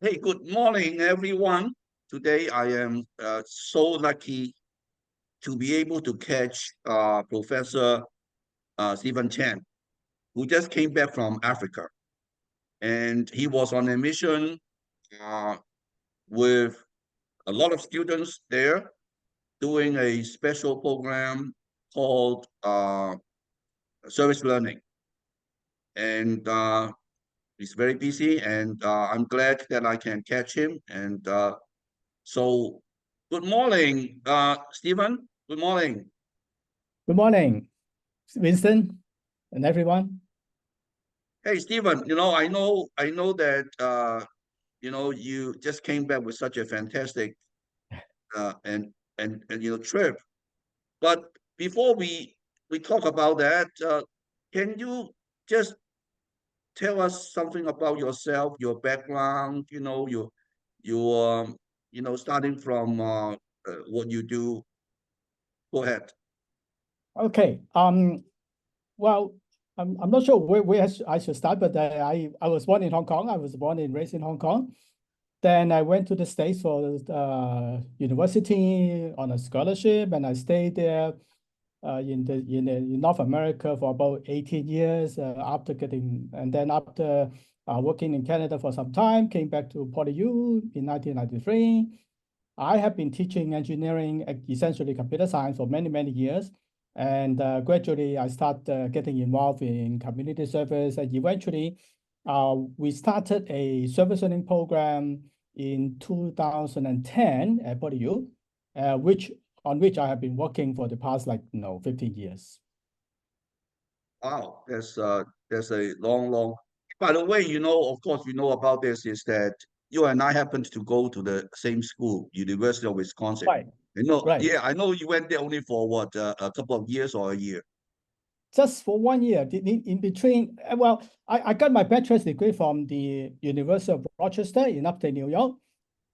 Hey, good morning, everyone. Today I am so lucky to be able to catch Professor Stephen Chen, who just came back from Africa. And he was on a mission uh, with a lot of students there doing a special program called service learning. And he's very busy, and I'm glad that I can catch him. And so, good morning, Stephen. Good morning. Good morning, Winston and everyone. Hey, Stephen. I know that you just came back with such a fantastic and trip. But before we talk about that, can you just tell us something about yourself, your background? Starting from what you do. Go ahead. Okay. Well, I'm not sure where I should start, but I was born in Hong Kong. I was born and raised in Hong Kong. Then I went to the States for university on a scholarship, and I stayed there in North America for about 18 years after working in Canada for some time, came back to PolyU in 1993. I have been teaching engineering, essentially computer science, for many years. And gradually, I started getting involved in community service. And eventually, we started a service learning program in 2010 at PolyU, on which I have been working for the past 15 years. Wow, that's a long. By the way, of course, about this is that you and I happened to go to the same school, University of Wisconsin. Right, right. Yeah, I know you went there only for what, a couple of years or a year. Just for 1 year. In between, well, I got my bachelor's degree from the University of Rochester in upstate New York.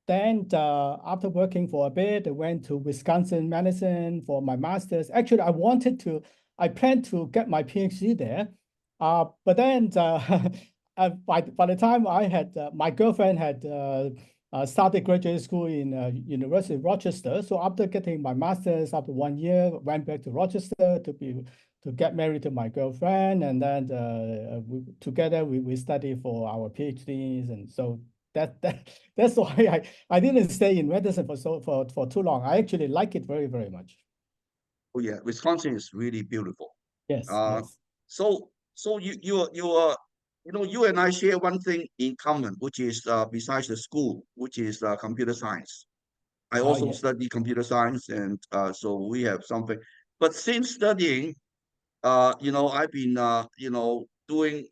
Then after working for a bit, I went to Wisconsin Madison for my master's. Actually, I planned to get my PhD there. But then by the time my girlfriend had started graduate school in University of Rochester. So after getting my master's, after 1 year, went back to Rochester to get married to my girlfriend, and then together we studied for our PhDs, and so that's why I didn't stay in medicine for too long. I actually like it very much. Oh yeah, Wisconsin is really beautiful. Yes, Uh, yes. so you and I share one thing in common, which is besides the school, which is computer science. I Oh also yeah. study computer science, and so we have something. But since studying, I've been, doing,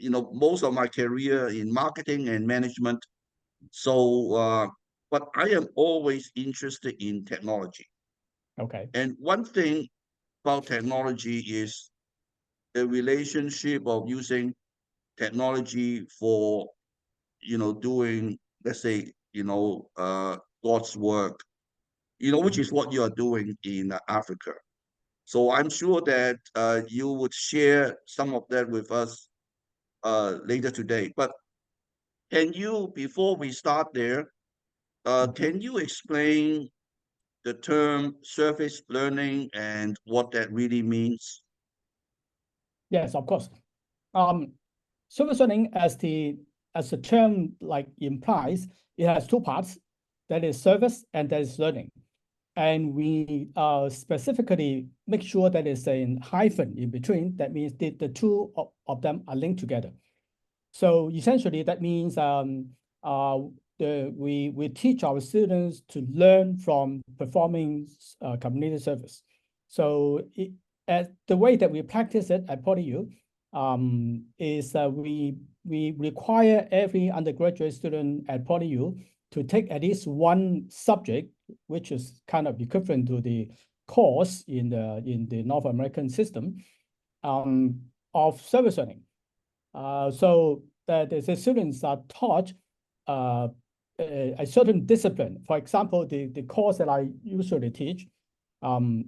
most of my career in marketing and management. So, but I am always interested in technology. Okay. And one thing about technology is the relationship of using technology for, doing, let's say, God's work, which is what you are doing in Africa. So I'm sure that you would share some of that with us later today. But before we start there, can you explain the term service learning and what that really means? Yes, of course. Service learning, as the term implies, it has two parts. That is service and that is learning. And we specifically make sure that it's a hyphen in between. That means the two of them are linked together. So essentially, that means we teach our students to learn from performing community service. So the way that we practice it at PolyU is we require every undergraduate student at PolyU to take at least one subject, which is kind of equivalent to the course in the North American system of service learning. So that the students are taught a certain discipline. For example, the course that I usually teach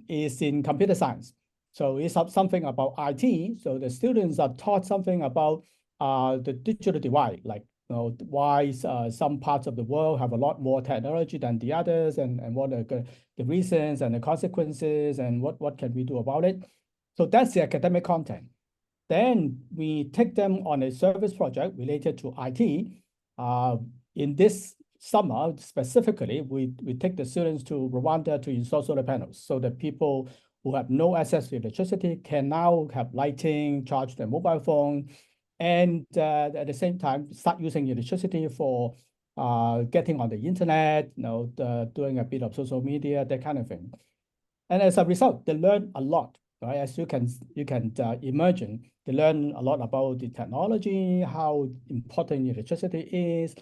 is in computer science. So it's something about IT. So the students are taught something about the digital divide, like why some parts of the world have a lot more technology than the others, and what are the reasons and the consequences, and what can we do about it. So that's the academic content. Then we take them on a service project related to IT. In this summer, specifically, we take the students to Rwanda to install solar panels so that people who have no access to electricity can now have lighting, charge their mobile phone, and at the same time start using electricity for getting on the internet, doing a bit of social media, that kind of thing. And as a result, they learn a lot, right? As you can imagine, they learn a lot about the technology, how important electricity is,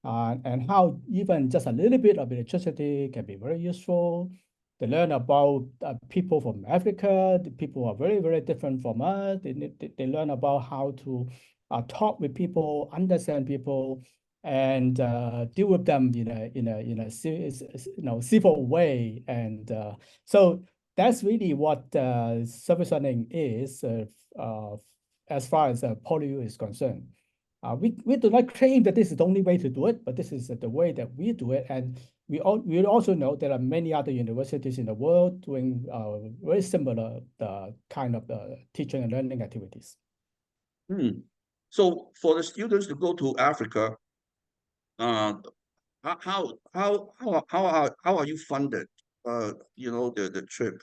and how even just a little bit of electricity can be very useful. They learn about people from Africa. The people are very, very different from us. They learn about how to talk with people, understand people, and deal with them in a civil way. And so that's really what service learning is as far as polio is concerned. We do not claim that this is the only way to do it, but this is the way that we do it. And we also know there are many other universities in the world doing very similar kind of teaching and learning activities. So for the students to go to Africa, uh, how are you funded? The trip.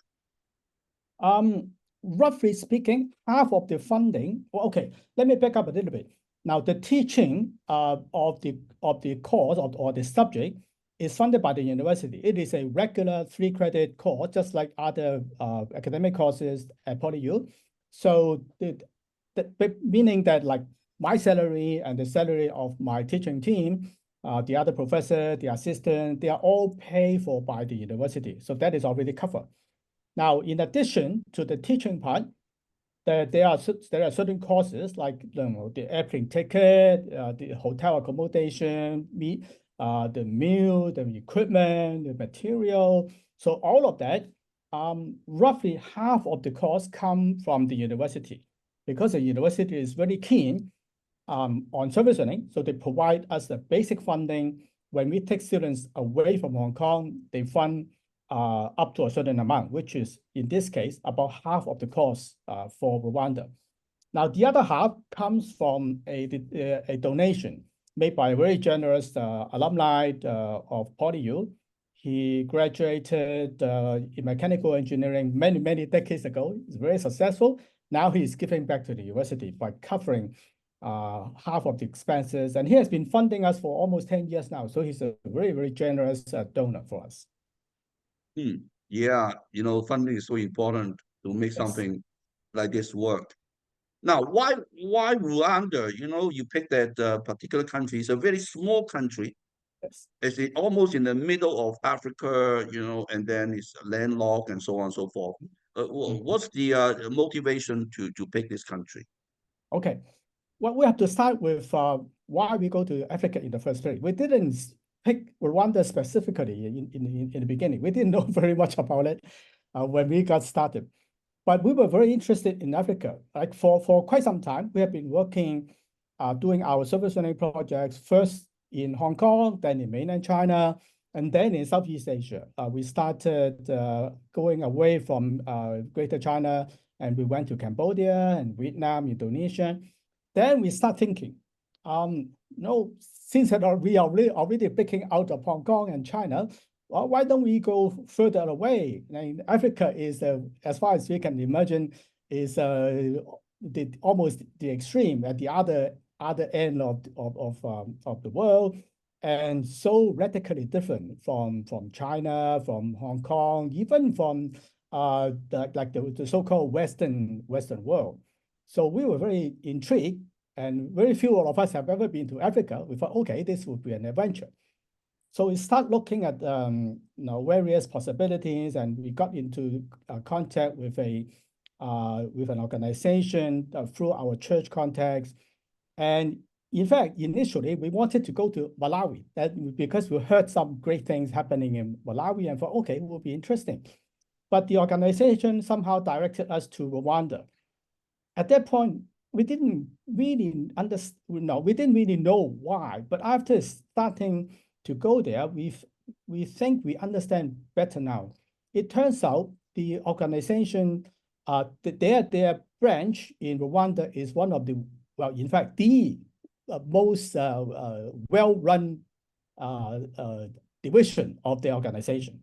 Roughly speaking, half of the funding. Well, okay, let me back up a little bit. Now, the teaching of the course or the subject is funded by the university. It is a regular 3-credit course, just like other academic courses at PolyU. So meaning that like my salary and the salary of my teaching team, the other professor, the assistant, they are all paid for by the university. So that is already covered. Now, in addition to the teaching part, there are certain courses like the airplane ticket, the hotel accommodation, the meal, the equipment, the material. So all of that, roughly half of the costs come from the university, because the university is very keen on service learning. So they provide us the basic funding. When we take students away from Hong Kong, they fund up to a certain amount, which is, in this case, about half of the cost for Rwanda. Now, the other half comes from a donation made by a very generous alumni of PolyU. He graduated in mechanical engineering many, many decades ago. He's very successful. Now he's giving back to the university by covering half of the expenses. And he has been funding us for almost 10 years now. So he's a very, very generous donor for us. Yeah, funding is so important to make something like this work. Now, why Rwanda? You picked that particular country. It's a very small country. Yes. It's almost in the middle of Africa, and then it's landlocked and so on and so forth. What's the motivation to pick this country? Okay. Well, we have to start with why we go to Africa in the first place. We didn't pick Rwanda specifically in the beginning. We didn't know very much about it when we got started. But we were very interested in Africa. Like for quite some time, we have been working, doing our service learning projects, first in Hong Kong, then in mainland China, and then in Southeast Asia. We started going away from Greater China, and we went to Cambodia and Vietnam, Indonesia. Then we start thinking, since we are already breaking out of Hong Kong and China, well, why don't we go further away? And Africa is, as far as we can imagine, is almost the extreme at the other end of the world, and so radically different from China, from Hong Kong, even from the so-called Western world. So we were very intrigued, and very few of us have ever been to Africa. We thought, okay, this would be an adventure. So we start looking at various possibilities, and we got into contact with an organization through our church contacts. And in fact, initially we wanted to go to Malawi, because we heard some great things happening in Malawi, and thought, okay, it will be interesting. But the organization somehow directed us to Rwanda. At that point, we didn't really understand, we didn't really know why, but after starting to go there, we think we understand better now. It turns out the organization, their branch in Rwanda is one of the, well, in fact, the most well-run division of the organization.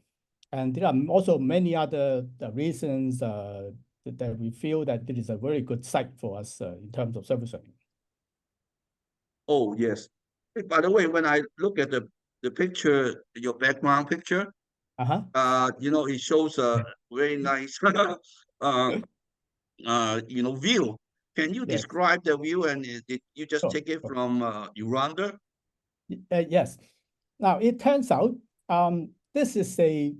And there are also many other reasons that we feel that it is a very good site for us in terms of servicing. Oh, yes. Hey, by the way, when I look at the picture, your background picture, Uh-huh. it shows a very nice uh, view. Can you Yes, describe the view, and did you just sure, take it sure. from Uganda? Yes. Now, it turns out this is a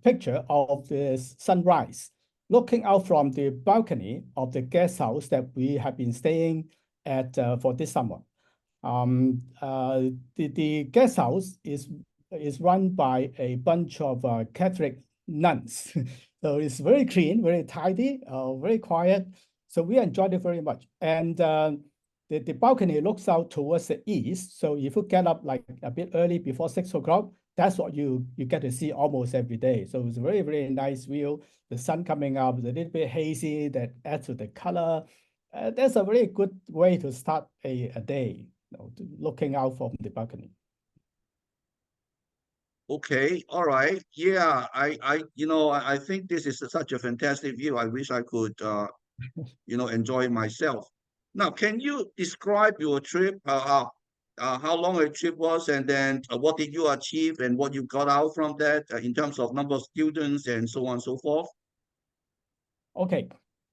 picture of the sunrise looking out from the balcony of the guest house that we have been staying at for this summer. The guest house is run by a bunch of Catholic nuns. So it's very clean, very tidy, very quiet. So we enjoyed it very much. And the balcony looks out towards the east. So if you get up like a bit early before 6 o'clock, that's what you get to see almost every day. So it's a very, very nice view. The sun coming up, it's a little bit hazy that adds to the color. That's a very good way to start a day, looking out from the balcony. Okay, all right. Yeah, I think this is such a fantastic view. I wish I could, enjoy myself. Now, can you describe your trip, how long a trip was, and then what did you achieve and what you got out from that in terms of number of students and so on and so forth? Okay,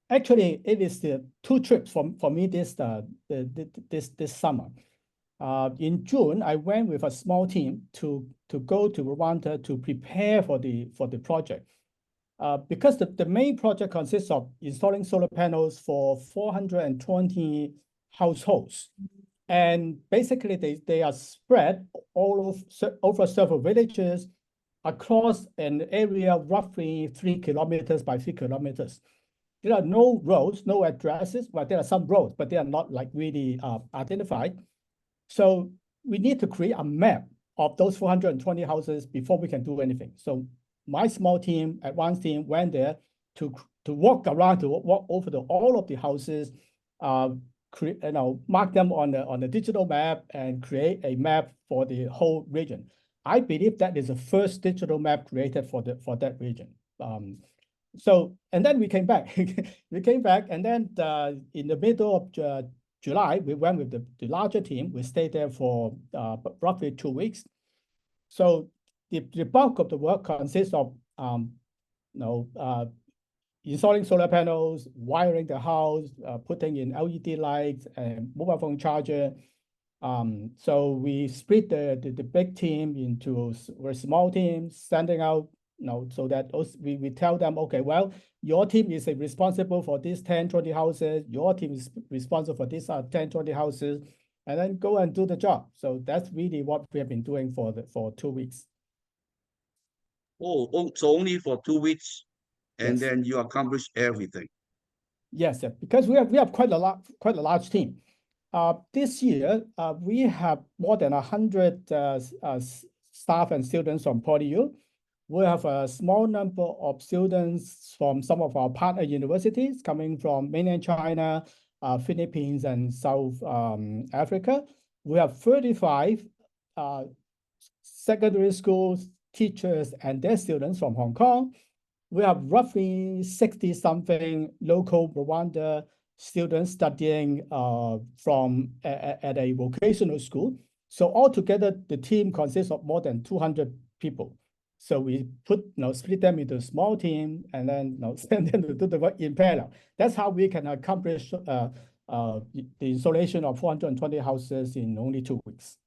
actually, it is the two trips for me this summer. In June, I went with a small team to go to Rwanda to prepare for the project. Because the main project consists of installing solar panels for 420 households. And basically, they are spread all over several villages across an area roughly 3 kilometers by 3 kilometers. There are no roads, no addresses, but there are some roads, but they are not like really identified. So we need to create a map of those 420 houses before we can do anything. So my small team, advanced team, went there to walk around, to walk over all of the houses, mark them on the digital map and create a map for the whole region. I believe that is the first digital map created for that region. And then we came back. We came back, and then in the middle of July, we went with the larger team. We stayed there for roughly 2 weeks. So the bulk of the work consists of installing solar panels, wiring the house, putting in LED lights and mobile phone charger. So we split the big team into very small teams, sending out, so that we tell them, okay, well, your team is responsible for these 10, 20 houses, your team is responsible for these 10, 20 houses, and then go and do the job. So that's really what we have been doing for 2 weeks. Oh, so only for 2 weeks, and Yes. then you accomplished everything. Yes, because we have quite a large team. This year, we have more than 100 staff and students from PolyU. We have a small number of students from some of our partner universities coming from mainland China, Philippines, and South Africa. We have 35 secondary school teachers and their students from Hong Kong. We have roughly 60-something local Rwanda students studying at a vocational school. So altogether, the team consists of more than 200 people. So we split them into a small team and then send them to do the work in parallel. That's how we can accomplish the installation of 420 houses in only 2 weeks.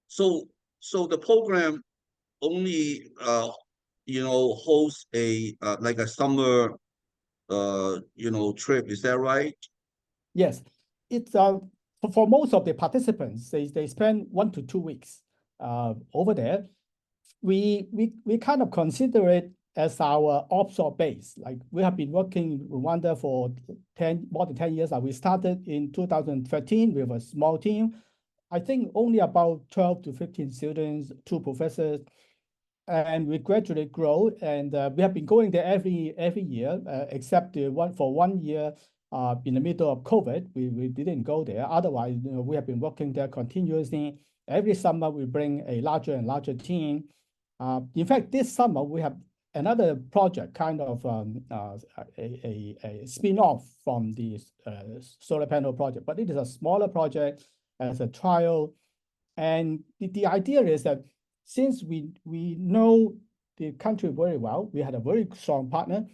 So the program only hosts like a summer trip. Is that right? Yes, it's for most of the participants, they spend 1 to 2 weeks over there. We kind of consider it as our offshore base. Like we have been working in Rwanda for more than 10 years now. We started in 2013 with a small team. I think only about 12 to 15 students, 2 professors, and we gradually grow. And we have been going there every year, except the for 1 year in the middle of COVID, we didn't go there. Otherwise, we have been working there continuously. Every summer, we bring a larger and larger team. In fact, this summer, we have another project, kind of a spin-off from the solar panel project, but it is a smaller project as a trial. And the idea is that since we know the country very well, we had a very strong partner,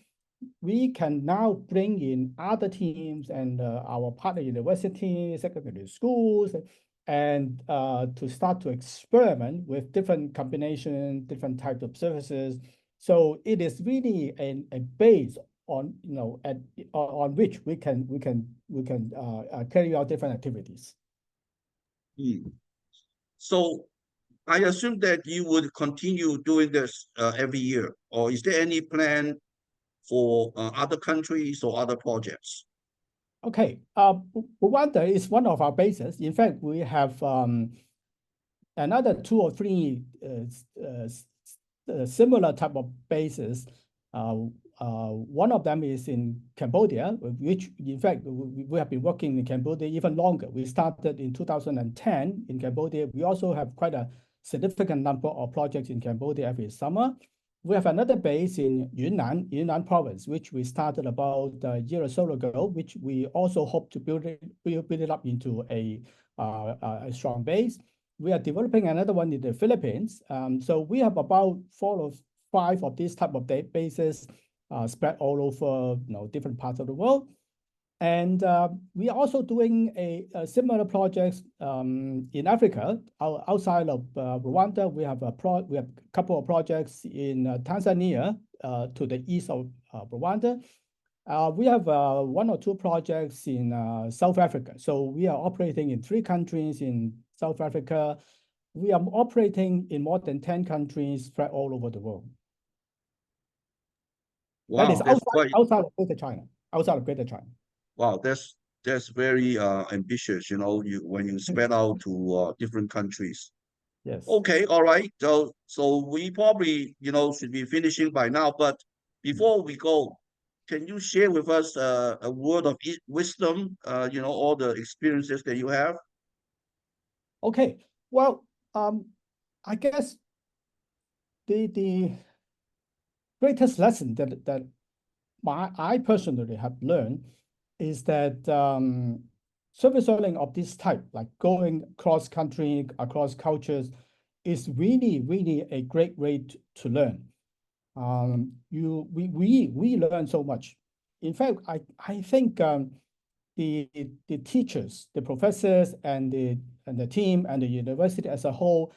we can now bring in other teams and our partner universities, secondary schools, and to start to experiment with different combinations, different types of services. So it is really a base on on which we can carry out different activities. So I assume that you would continue doing this every year, or is there any plan for other countries or other projects? Okay, Rwanda is one of our bases. In fact, we have another 2 or 3 similar type of bases. One of them is in Cambodia, which in fact we have been working in Cambodia even longer. We started in 2010 in Cambodia. We also have quite a significant number of projects in Cambodia every summer. We have another base in Yunnan province, which we started about a year or so ago, which we also hope to build it up into a strong base. We are developing another one in the Philippines. So we have about 4 or 5 of these type of bases spread all over different parts of the world. And we are also doing a similar projects in Africa. Outside of Rwanda, we have a couple of projects in Tanzania to the east of Rwanda. We have 1 or 2 projects in South Africa. So we are operating in 3 countries in South Africa. We are operating in more than 10 countries spread all over the world. Wow, that is outside of Greater China. Outside of Greater China. Wow, that's very ambitious, when you spread out to different countries. Yes. Okay, all right. So we probably, should be finishing by now, but before we go, can you share with us a word of wisdom, all the experiences that you have? Okay. Well, I guess the greatest lesson that I personally have learned is that service learning of this type, like going cross country, across cultures, is really, really a great way to learn. We learn so much. In fact, I think the teachers, the professors, and the team and the university as a whole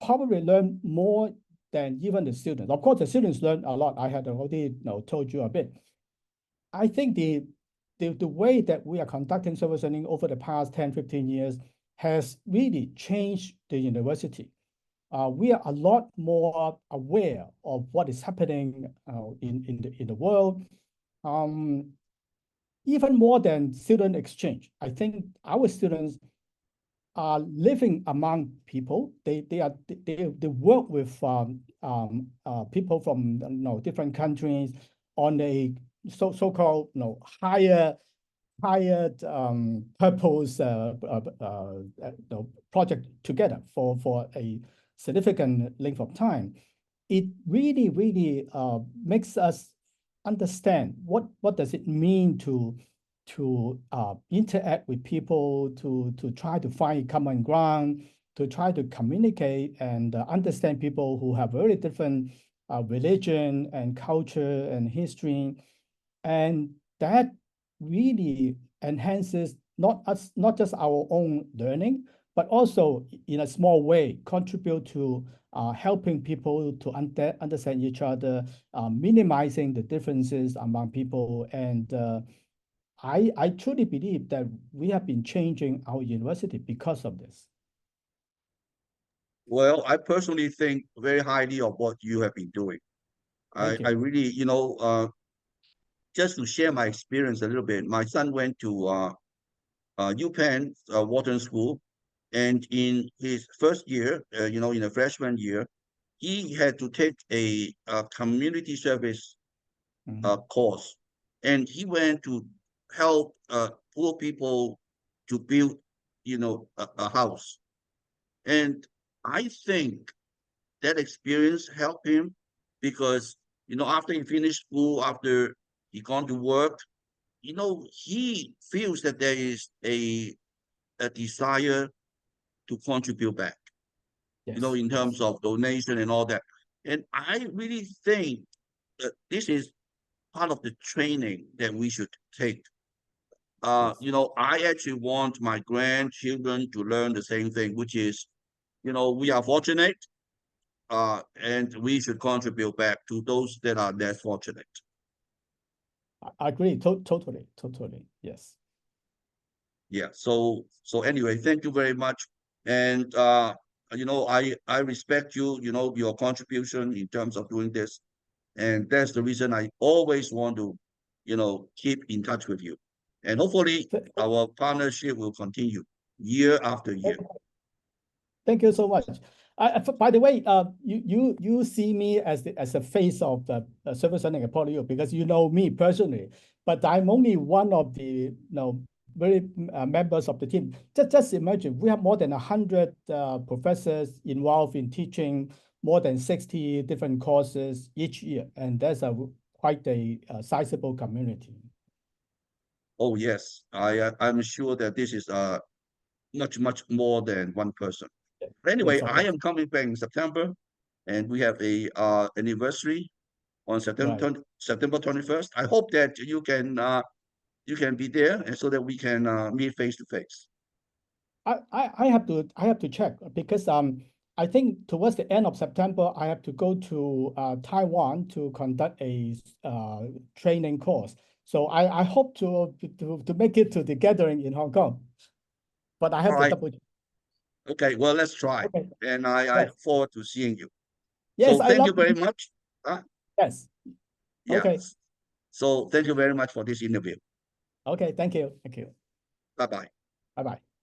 probably learn more than even the students. Of course, the students learn a lot. I had already told you a bit. I think the way that we are conducting service learning over the past 10, 15 years has really changed the university. We are a lot more aware of what is happening in the world, even more than student exchange. I think our students are living among people. They work with people from different countries on a so-called higher purpose project together for a significant length of time. It really makes us understand what does it mean to interact with people, to try to find common ground, to try to communicate and understand people who have very different religion and culture and history. And that really enhances not just our own learning, but also in a small way contribute to helping people to understand each other, minimizing the differences among people. And I truly believe that we have been changing our university because of this. Well, I personally think very highly of what you have been doing. Thank I you. really, just to share my experience a little bit. My son went to UPenn Wharton School, and in his first year, in the freshman year, he had to take a community service course, and he went to help poor people to build, a house. And I think that experience helped him because, after he finished school, after he gone to work, he feels that there is a desire to contribute back, Yes, in yes, terms of donation and all that. And I really think that this is part of the training that we should take. yes. I actually want my grandchildren to learn the same thing, which is, we are fortunate, and we should contribute back to those that are less fortunate. I agree. Totally, totally. Yes. Yeah. So anyway, thank you very much. And I respect you, your contribution in terms of doing this. And that's the reason I always want to, keep in touch with you. And hopefully Th- our partnership will continue year after year. Thank you so much. By the way, you see me as the face of the service learning at PolyU because you know me personally, but I'm only one of the very members of the team. Just imagine we have more than 100 professors involved in teaching more than 60 different courses each year, and that's quite a sizable community. Oh yes, I'm sure that this is much more than one person. Anyway, Yes, of I course. am coming back in September, and we have a anniversary on Right. September 21st. I hope that you can be there, and so that we can meet face to face. I have to check because I think towards the end of September I have to go to Taiwan to conduct a training course. So I hope to make it to the gathering in Hong Kong, but I All have to right. double check. Okay. Well, let's try, Okay. and I Yes. look forward to seeing you. Yes, So I thank love you very it. much. Yes. Yeah. Okay. So thank you very much for this interview. Okay. Thank you. Thank you. Bye bye. Bye bye.